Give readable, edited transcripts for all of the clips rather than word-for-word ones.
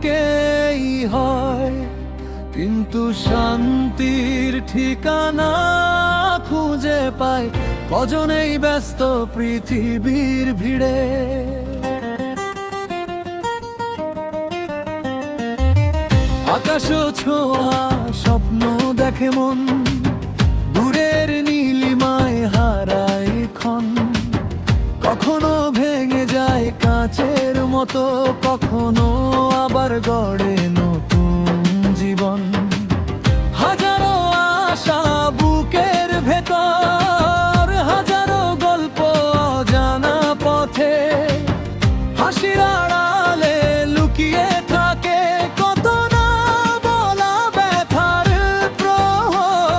অনেকেই হয়, কিন্তু শান্তির ঠিকানা খুঁজে পায় কজনেই ব্যস্ত পৃথিবীর ভিড়ে। আকাশ ছোঁয়া স্বপ্ন দেখে মন, দূরের নীলিমায় হারায় ক্ষণ। কখনো ভেঙে যায় কাঁচের মতো, কখনো আবার গড়ে নতুন জীবন। হাজারো আশা বুকের ভেতর, হাজারো গল্প অজানা পথে। হাসির আড়ালে লুকিয়ে থাকে কত না বলা ব্যথার প্রহর।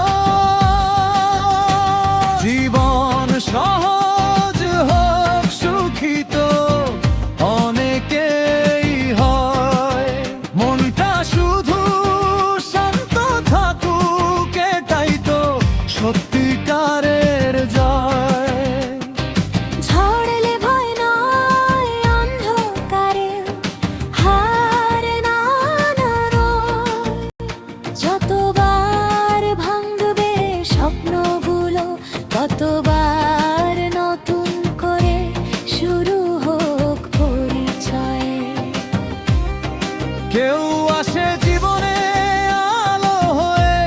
জীবন সহজ হোক সুখী তো অনেকেই হয়, মনটা শুধু শান্ত থাকুক এটাই তো সত্যিকারের জয়। ঝড় এলে ভয় নয়, অন্ধকারে হার নানানো। যতবার ভাঙবে স্বপ্নগুলো, ততবার নতুন করে শুরু হোক পরিচয়। কেউ আসে জীবনে আলো হয়ে,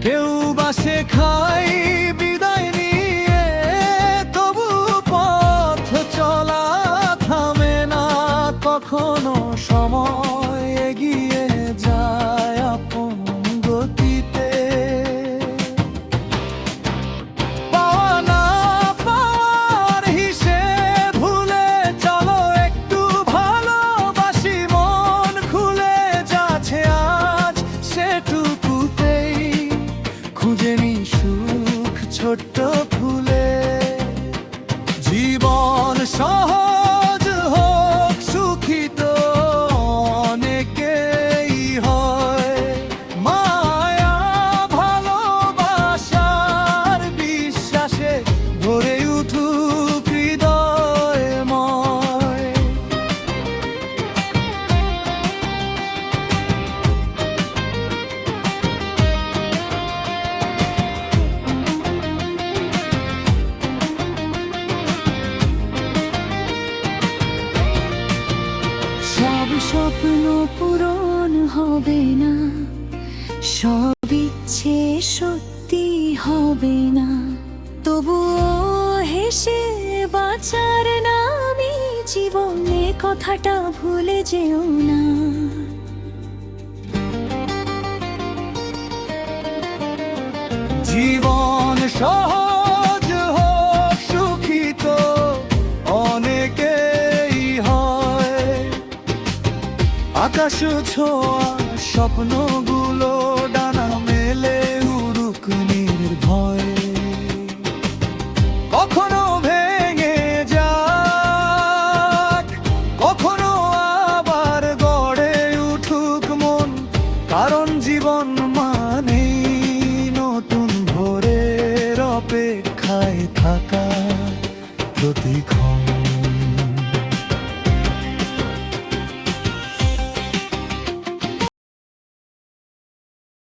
কেউ বাসে খায় বিদায় নিয়ে। তবু পথ চলা থামে না কখনো, সময় এগিয়ে যায় আপন গতিতে। পাওয়া না পাওয়ার হিসেব ভুলে চলো একটু ভালোবাসি, মন খুলে যাচ্ছে আজ সেটুকুতেই। খুঁজে নি সুখ ছোট্ট ফুলে। জীবন সহজ হোক সুখী তো অনেকেই হয়, মায়া ভালোবাসার বিশ্বাসে ভরে উঠুক হৃদয়ময়। সব স্বপ্ন পূরণ হবে না, সব ইচ্ছে সত্যি হবে না। তবুও হেসে বাঁচার নামই জীবনে, কথাটা ভুলে যেও না। জীবন সহজ হোক সুখী তো অনেকেই হয়, আকাশ ছোঁয়া স্বপ্নগুলো ডানা মেলে উড়ুক নির্ভয়। কখনো ভেঙে যাক, কখনো আবার গড়ে উঠুক মন, কারণ জীবন